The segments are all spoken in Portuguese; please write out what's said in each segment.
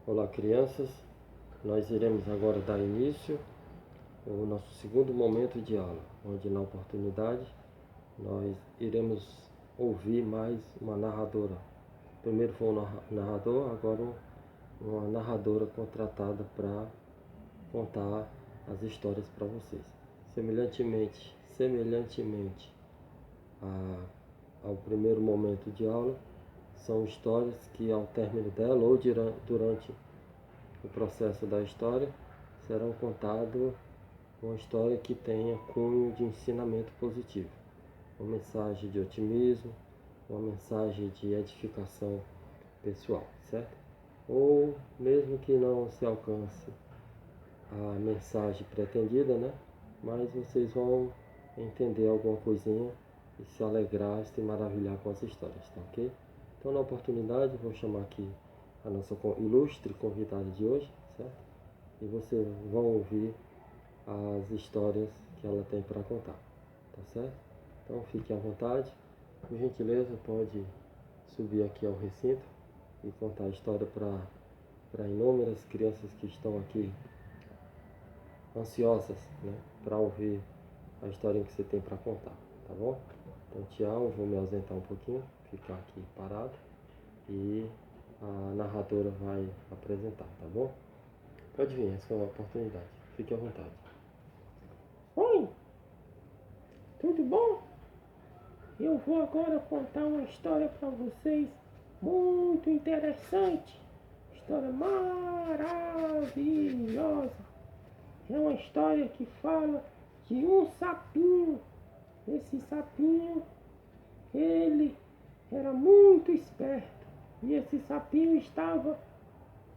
Olá, crianças. Nós iremos agora dar início ao nosso segundo momento de aula, onde na oportunidade nós iremos ouvir mais uma narradora. Primeiro foi um narrador, agora uma narradora contratada para contar as histórias para vocês. Semelhantemente ao primeiro momento de aula, são histórias que ao término dela ou durante o processo da história serão contadas uma história que tenha cunho de ensinamento positivo, uma mensagem de otimismo, uma mensagem de edificação pessoal, certo? Ou mesmo que não se alcance a mensagem pretendida, né? Mas vocês vão entender alguma coisinha e se alegrar, se maravilhar com as histórias, tá ok? Então, na oportunidade, vou chamar aqui a nossa ilustre convidada de hoje, certo? E vocês vão ouvir as histórias que ela tem para contar, tá certo? Então, fiquem à vontade. Por gentileza, pode subir aqui ao recinto e contar a história para inúmeras crianças que estão aqui ansiosas, né, para ouvir a história que você tem para contar, tá bom? Então, tchau, vou me ausentar um pouquinho, ficar aqui parado e a narradora vai apresentar, tá bom? Pode vir, essa é a oportunidade, fique à vontade. Oi, tudo bom? Eu vou agora contar uma história para vocês muito interessante, história maravilhosa. É uma história que fala de um sapinho. Esse sapinho, ele era muito esperto e esse sapinho estava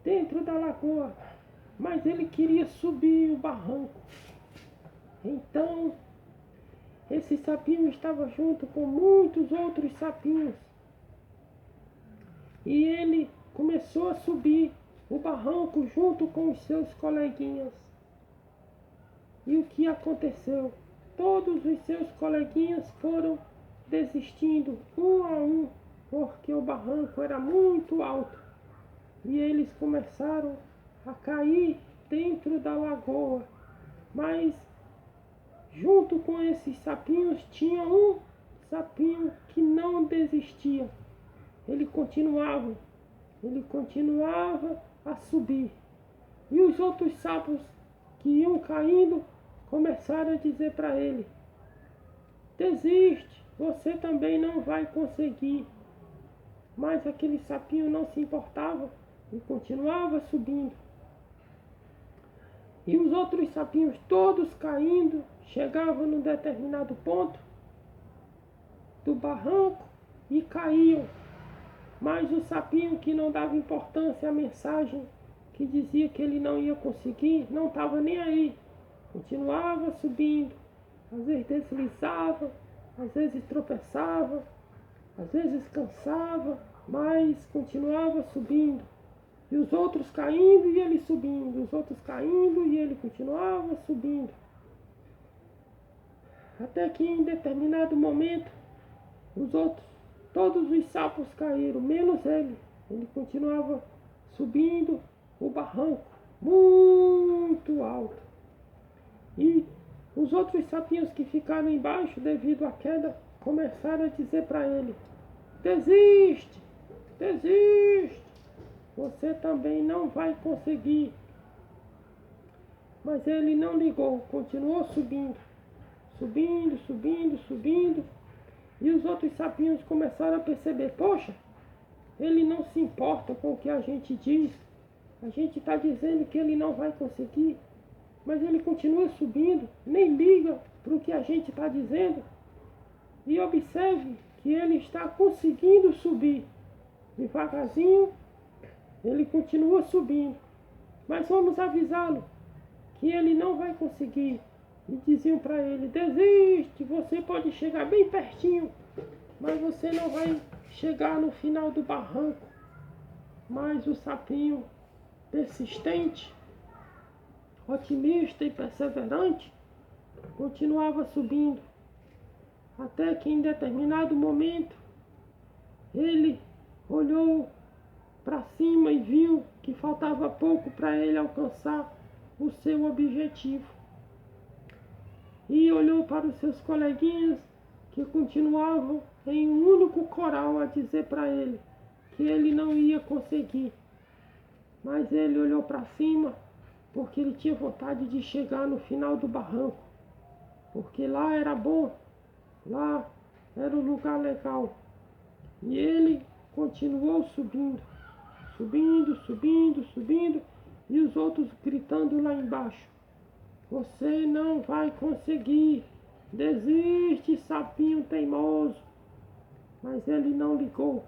dentro da lagoa, mas ele queria subir o barranco. Então, esse sapinho estava junto com muitos outros sapinhos e ele começou a subir o barranco junto com os seus coleguinhas. E o que aconteceu? Todos os seus coleguinhas foram desistindo um a um, porque o barranco era muito alto e eles começaram a cair dentro da lagoa. Mas junto com esses sapinhos tinha um sapinho que não desistia. Ele continuava a subir. E os outros sapos que iam caindo começaram a dizer para ele: desiste, você também não vai conseguir. Mas aquele sapinho não se importava e continuava subindo. E os outros sapinhos todos caindo, chegavam num determinado ponto do barranco e caíam. Mas o sapinho que não dava importância à mensagem que dizia que ele não ia conseguir, não estava nem aí. Continuava subindo, às vezes deslizava, às vezes tropeçava, às vezes cansava, mas continuava subindo. E os outros caindo e ele subindo, os outros caindo e ele continuava subindo. Até que em determinado momento, todos os sapos caíram, menos ele. Ele continuava subindo o barranco, muito alto. E os outros sapinhos que ficaram embaixo devido à queda começaram a dizer para ele: desiste, desiste, você também não vai conseguir. Mas ele não ligou, continuou subindo, subindo, subindo, subindo. E os outros sapinhos começaram a perceber: poxa, ele não se importa com o que a gente diz. A gente está dizendo que ele não vai conseguir, mas ele continua subindo, nem liga para o que a gente está dizendo. E observe que ele está conseguindo subir. Devagarzinho, ele continua subindo. Mas vamos avisá-lo que ele não vai conseguir. E diziam para ele: desiste, você pode chegar bem pertinho, mas você não vai chegar no final do barranco. Mas o sapinho, persistente, otimista e perseverante, continuava subindo. Até que em determinado momento, ele olhou para cima e viu que faltava pouco para ele alcançar o seu objetivo. E olhou para os seus coleguinhas que continuavam em um único coral a dizer para ele que ele não ia conseguir. Mas ele olhou para cima porque ele tinha vontade de chegar no final do barranco, porque lá era bom, lá era um lugar legal. E ele continuou subindo, subindo, subindo, subindo, e os outros gritando lá embaixo: você não vai conseguir, desiste, sapinho teimoso. Mas ele não ligou,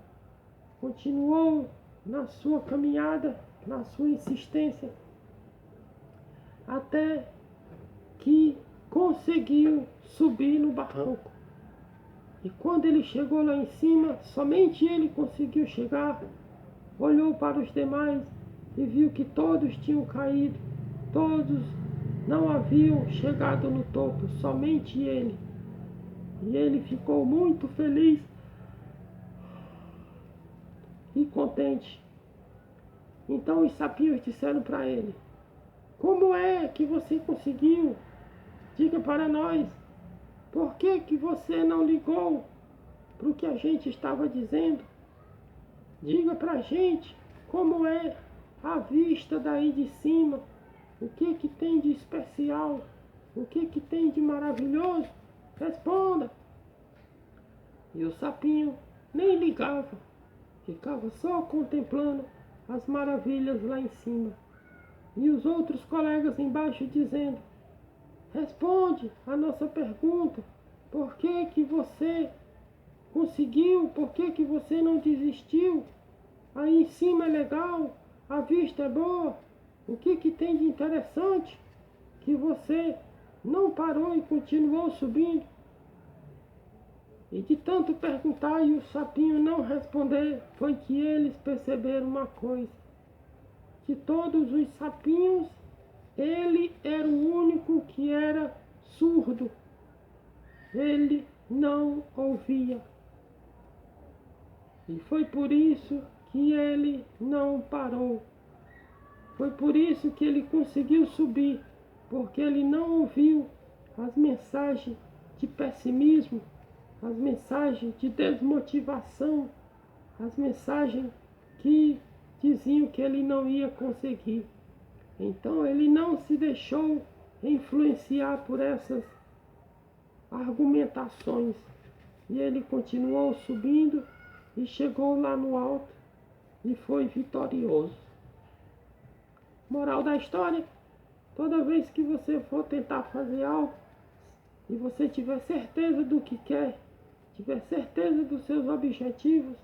continuou na sua caminhada, na sua insistência, até que conseguiu subir no barranco. E quando ele chegou lá em cima, somente ele conseguiu chegar. Olhou para os demais e viu que todos tinham caído, todos não haviam chegado no topo, somente ele. E ele ficou muito feliz e contente. Então os sapinhos disseram para ele: como é que você conseguiu? Diga para nós, por que você não ligou para o que a gente estava dizendo? Diga para a gente como é a vista daí de cima, o que tem de especial, o que tem de maravilhoso? Responda! E o sapinho nem ligava, ficava só contemplando as maravilhas lá em cima. E os outros colegas embaixo dizendo: responde a nossa pergunta, por que você conseguiu, por que você não desistiu? Aí em cima é legal, a vista é boa, o que tem de interessante que você não parou e continuou subindo? E de tanto perguntar e o sapinho não responder, foi que eles perceberam uma coisa: de todos os sapinhos, ele era o único que era surdo. Ele não ouvia. E foi por isso que ele não parou. Foi por isso que ele conseguiu subir, porque ele não ouviu as mensagens de pessimismo, as mensagens de desmotivação, as mensagens que diziam que ele não ia conseguir. Então ele não se deixou influenciar por essas argumentações. E ele continuou subindo e chegou lá no alto e foi vitorioso. Moral da história: toda vez que você for tentar fazer algo e você tiver certeza do que quer, tiver certeza dos seus objetivos,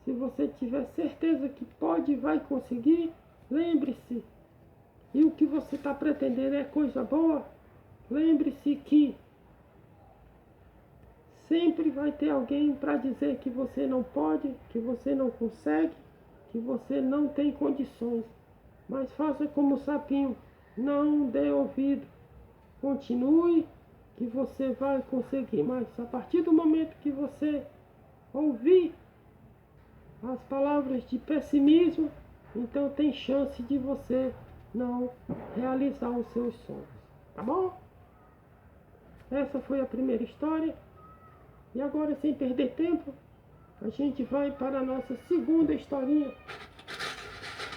se você tiver certeza que pode e vai conseguir, lembre-se, e o que você está pretendendo é coisa boa, lembre-se que sempre vai ter alguém para dizer que você não pode, que você não consegue, que você não tem condições. Mas faça como o sapinho, não dê ouvido, continue que você vai conseguir. Mas a partir do momento que você ouvir as palavras de pessimismo, então tem chance de você não realizar os seus sonhos. Tá bom? Essa foi a primeira história. E agora, sem perder tempo, a gente vai para a nossa segunda historinha.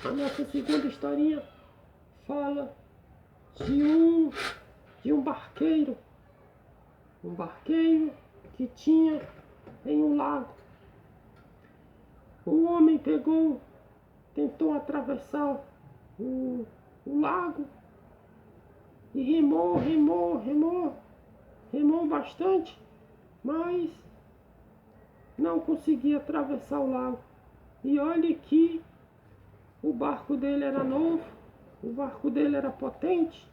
A nossa segunda historinha fala de um barqueiro. Um barqueiro que tinha em um lago. O homem tentou atravessar o lago e remou bastante, mas não conseguia atravessar o lago. E olhe que o barco dele era novo, o barco dele era potente,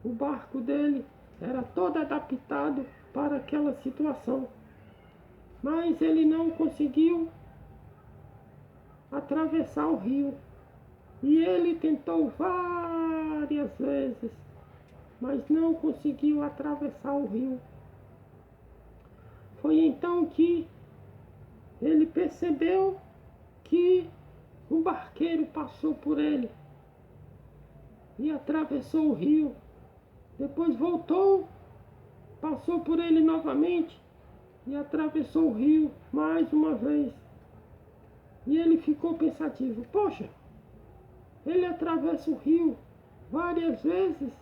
o barco dele era todo adaptado para aquela situação. Mas ele não conseguiu atravessar o rio. E ele tentou várias vezes, mas não conseguiu atravessar o rio. Foi então que ele percebeu que um barqueiro passou por ele e atravessou o rio. Depois voltou, passou por ele novamente e atravessou o rio mais uma vez. E ele ficou pensativo. Poxa, ele atravessa o rio várias vezes,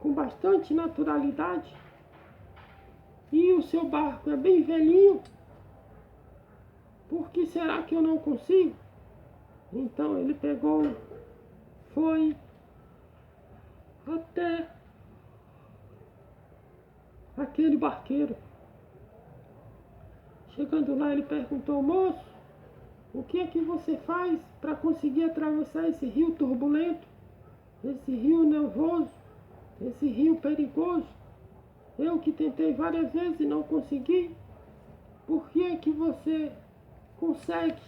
com bastante naturalidade, e o seu barco é bem velhinho. Por que será que eu não consigo? Então ele pegou, foi até aquele barqueiro. Chegando lá, ele perguntou: moço, o que é que você faz para conseguir atravessar esse rio turbulento, esse rio nervoso, esse rio perigoso? Eu que tentei várias vezes e não consegui. Por que é que você consegue?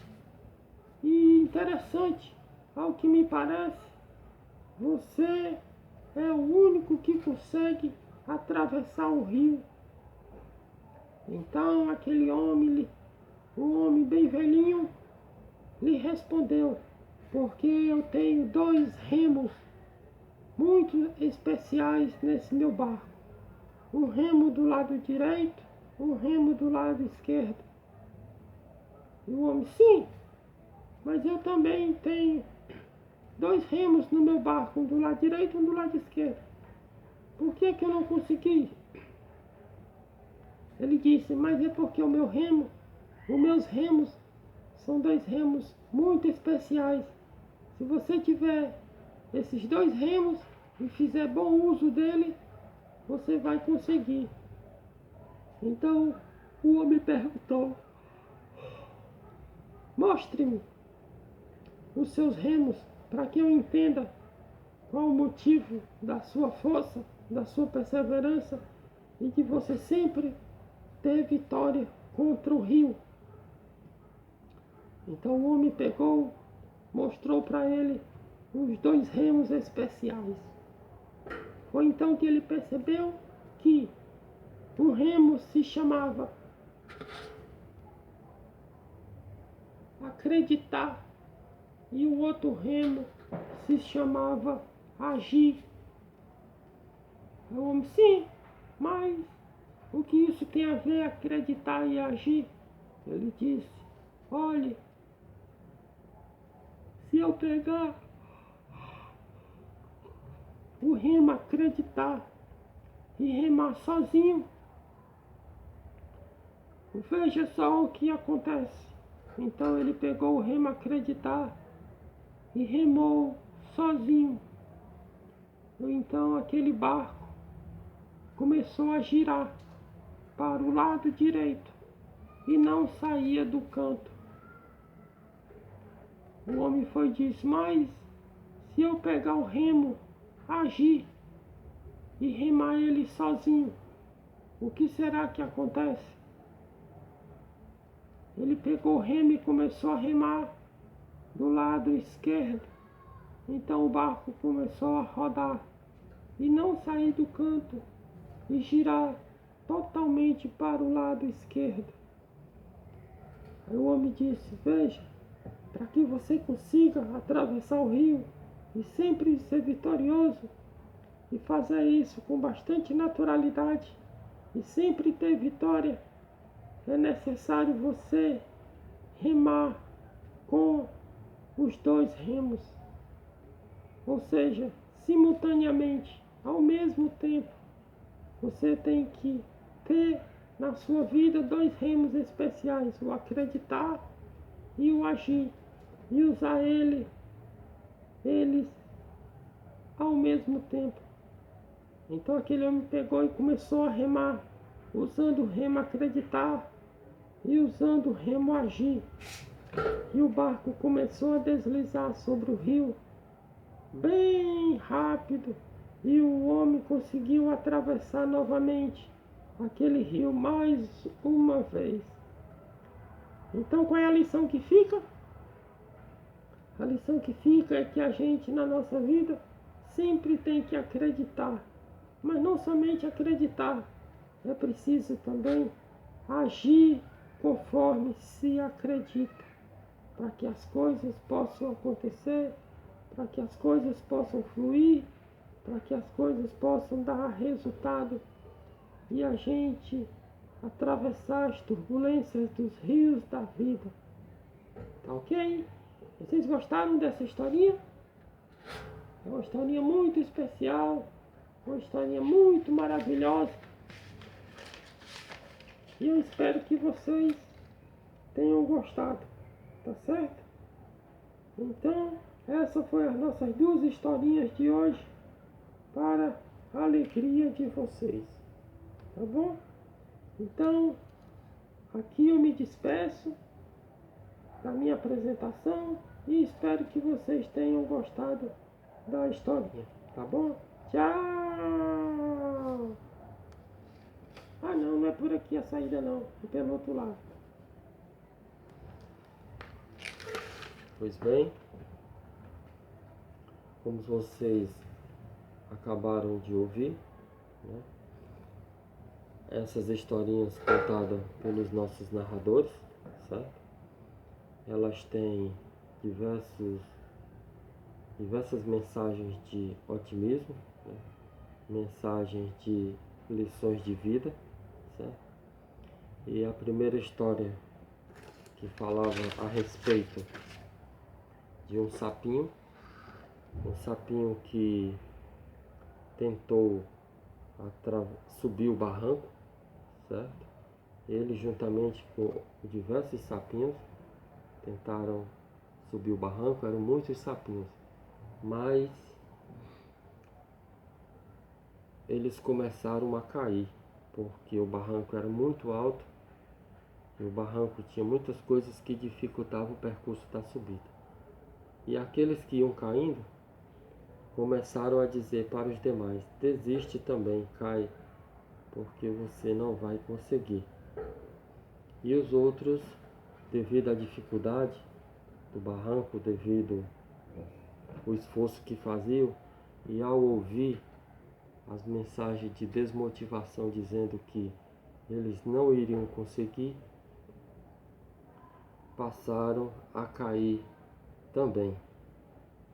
E interessante, ao que me parece, você é o único que consegue atravessar o rio. Então aquele homem, um homem bem velhinho, lhe respondeu: porque eu tenho 2 remos muito especiais nesse meu barco. Um remo do lado direito, um remo do lado esquerdo. E o homem: sim, mas eu também tenho 2 remos no meu barco, um do lado direito e um do lado esquerdo. Por que que eu não consegui? Ele disse: mas é porque os meus remos são 2 remos muito especiais. Se você tiver esses 2 remos e fizer bom uso dele, você vai conseguir. Então o homem perguntou: mostre-me os seus remos para que eu entenda qual o motivo da sua força, da sua perseverança e de você sempre ter vitória contra o rio. Então o homem pegou, mostrou para ele os 2 remos especiais. Foi então que ele percebeu que um remo se chamava acreditar e o outro remo se chamava agir. O homem: sim, mas o que isso tem a ver acreditar e agir? Ele disse: olhe, se eu pegar o remo acreditar e remar sozinho, veja só o que acontece. Então ele pegou o remo acreditar e remou sozinho. Então aquele barco começou a girar para o lado direito e não saía do canto. O homem foi e disse: mas se eu pegar o remo, agir e remar ele sozinho, o que será que acontece? Ele pegou o remo e começou a remar do lado esquerdo. Então o barco começou a rodar e não sair do canto e girar totalmente para o lado esquerdo. Aí o homem disse: veja, para que você consiga atravessar o rio e sempre ser vitorioso e fazer isso com bastante naturalidade e sempre ter vitória, é necessário você remar com os 2 remos, ou seja, simultaneamente, ao mesmo tempo. Você tem que ter na sua vida 2 remos especiais, o acreditar e o agir, e usar eles ao mesmo tempo. Então aquele homem pegou e começou a remar, usando o remo acreditar e usando o remo agir. E o barco começou a deslizar sobre o rio, bem rápido, e o homem conseguiu atravessar novamente aquele rio mais uma vez. Então qual é a lição que fica? A lição que fica é que a gente na nossa vida sempre tem que acreditar, mas não somente acreditar, é preciso também agir conforme se acredita. para que as coisas possam acontecer, para que as coisas possam fluir, para que as coisas possam dar resultado e a gente atravessar as turbulências dos rios da vida. Tá ok? Vocês gostaram dessa historinha? É uma historinha muito especial, uma historinha muito maravilhosa. E eu espero que vocês tenham gostado, tá certo? Então, essas foram as nossas 2 historinhas de hoje para a alegria de vocês, tá bom? Então, aqui eu me despeço da minha apresentação e espero que vocês tenham gostado da historinha, tá bom? Tchau! Ah não, não é por aqui a saída não, é pelo outro lado. Pois bem, como vocês acabaram de ouvir, né, essas historinhas contadas pelos nossos narradores, certo? Elas têm diversas mensagens de otimismo, né, mensagens de lições de vida, certo? E a primeira história que falava a respeito de um sapinho que tentou subir o barranco, certo? Ele juntamente com diversos sapinhos tentaram subir o barranco, eram muitos sapinhos, mas eles começaram a cair, porque o barranco era muito alto e o barranco tinha muitas coisas que dificultavam o percurso da subida. E aqueles que iam caindo começaram a dizer para os demais: desiste também, cai, porque você não vai conseguir. E os outros, devido à dificuldade do barranco, devido ao esforço que faziam, e ao ouvir as mensagens de desmotivação dizendo que eles não iriam conseguir, passaram a cair também.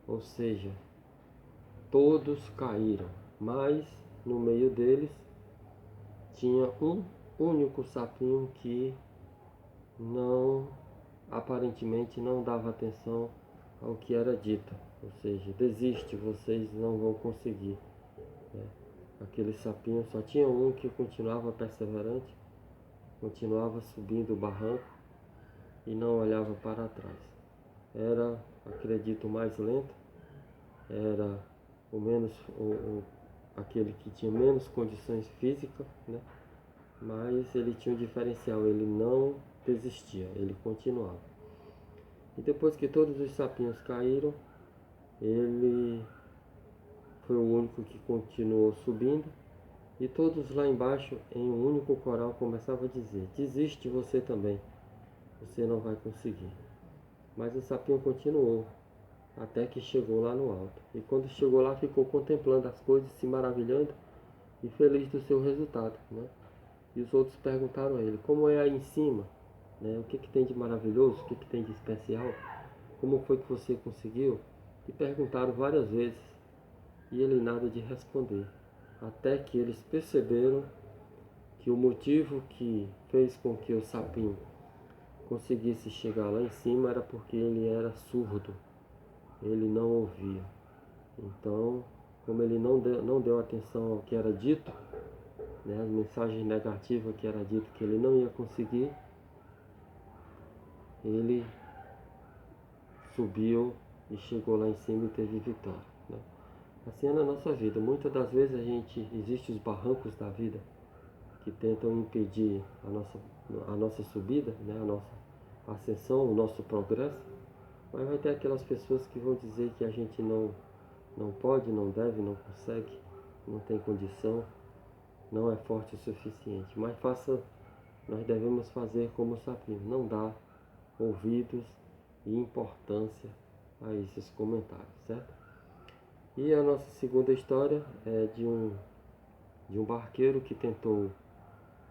Ou seja, todos caíram, mas no meio deles tinha um único sapinho que aparentemente não dava atenção ao que era dito. Ou seja, desiste, vocês não vão conseguir. Aquele sapinho só tinha um que continuava perseverante, continuava subindo o barranco e não olhava para trás. Era, acredito, o mais lento, era aquele que tinha menos condições físicas, né? Mas ele tinha um diferencial, ele não desistia, ele continuava. E depois que todos os sapinhos caíram, ele foi o único que continuou subindo, e todos lá embaixo, em um único coral, começavam a dizer: desiste você também, você não vai conseguir. Mas o sapinho continuou, até que chegou lá no alto. E quando chegou lá, ficou contemplando as coisas, se maravilhando e feliz do seu resultado, né? E os outros perguntaram a ele: como é aí em cima? Né? O que tem de maravilhoso? O que tem de especial? Como foi que você conseguiu? E perguntaram várias vezes, e ele nada de responder. Até que eles perceberam que o motivo que fez com que o sapinho conseguisse chegar lá em cima era porque ele era surdo, ele não ouvia. Então, como ele não deu atenção ao que era dito, né, as mensagens negativas que era dito que ele não ia conseguir, ele subiu e chegou lá em cima e teve vitória, né? Assim é na nossa vida. Muitas das vezes existem os barrancos da vida que tentam impedir a nossa subida, né, a nossa ascensão, o nosso progresso, mas vai ter aquelas pessoas que vão dizer que a gente não pode, não deve, não consegue, não tem condição, não é forte o suficiente. Mas nós devemos fazer como o sapinho, não dar ouvidos e importância a esses comentários, certo? E a nossa segunda história é de um barqueiro que tentou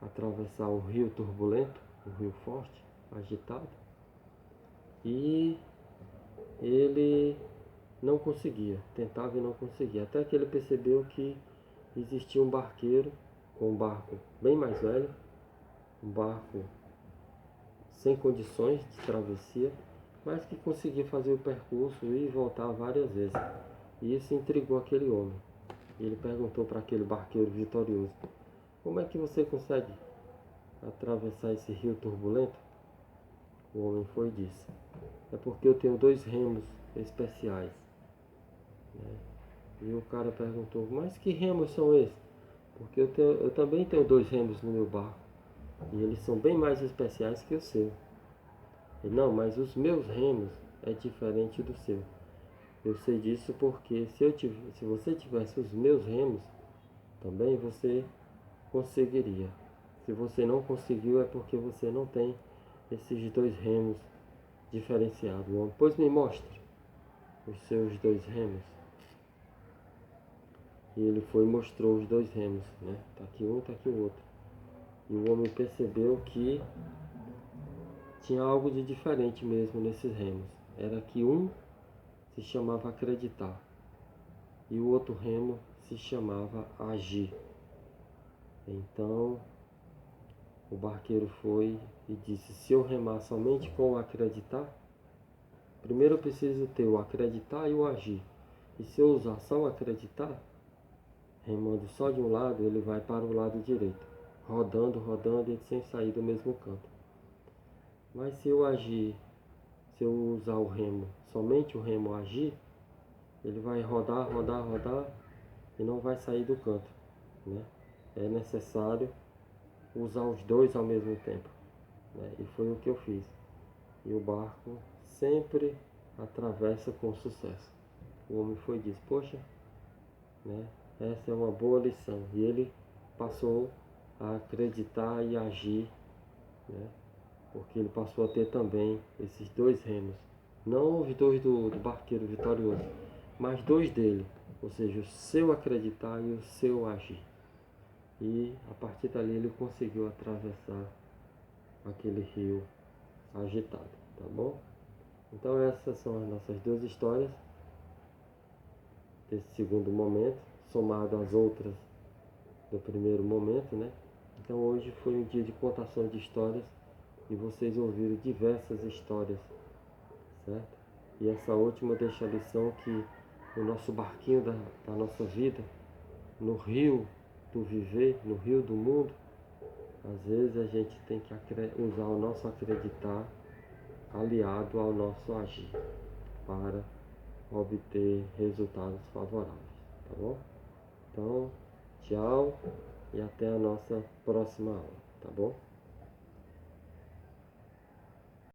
atravessar um rio turbulento, um rio forte, agitado, e ele não conseguia, tentava e não conseguia, até que ele percebeu que existia um barqueiro com um barco bem mais velho, um barco sem condições de travessia, mas que conseguia fazer o percurso e voltar várias vezes. E isso intrigou aquele homem. Ele perguntou para aquele barqueiro vitorioso: como é que você consegue atravessar esse rio turbulento? O homem foi e disse: é porque eu tenho 2 remos especiais. E o cara perguntou: mas que remos são esses? Porque eu também tenho 2 remos no meu barco. E eles são bem mais especiais que o seu. Ele: não, mas os meus remos é diferente do seu. Eu sei disso porque se você tivesse os meus remos, também você conseguiria. Se você não conseguiu é porque você não tem esses 2 remos diferenciados. Pois me mostre os seus 2 remos. E ele foi e mostrou os 2 remos, né? Tá aqui um, tá aqui o outro. E o homem percebeu que tinha algo de diferente mesmo nesses remos. Era que um se chamava acreditar e o outro remo se chamava agir. Então o barqueiro foi e disse: se eu remar somente com o acreditar, primeiro eu preciso ter o acreditar e o agir. E se eu usar só o acreditar, remando só de um lado, ele vai para o lado direito, rodando, rodando e sem sair do mesmo canto. Mas se eu agir, se eu usar o remo, somente o remo agir, ele vai rodar, rodar, rodar e não vai sair do canto, né? É necessário usar os 2 ao mesmo tempo, né? E foi o que eu fiz. E o barco sempre atravessa com sucesso. O homem foi e disse: poxa, né? Essa é uma boa lição. E ele passou a acreditar e agir, né? Porque ele passou a ter também esses 2 remos. Não os 2 do barqueiro vitorioso, mas 2 dele. Ou seja, o seu acreditar e o seu agir. E a partir dali ele conseguiu atravessar aquele rio agitado, tá bom? Então essas são as nossas 2 histórias desse segundo momento, somado às outras do primeiro momento, né? Então hoje foi um dia de contação de histórias e vocês ouviram diversas histórias, certo? E essa última deixa a lição que o nosso barquinho da nossa vida, no rio do viver, no rio do mundo, às vezes a gente tem que usar o nosso acreditar aliado ao nosso agir para obter resultados favoráveis, tá bom? Então, tchau e até a nossa próxima aula, tá bom?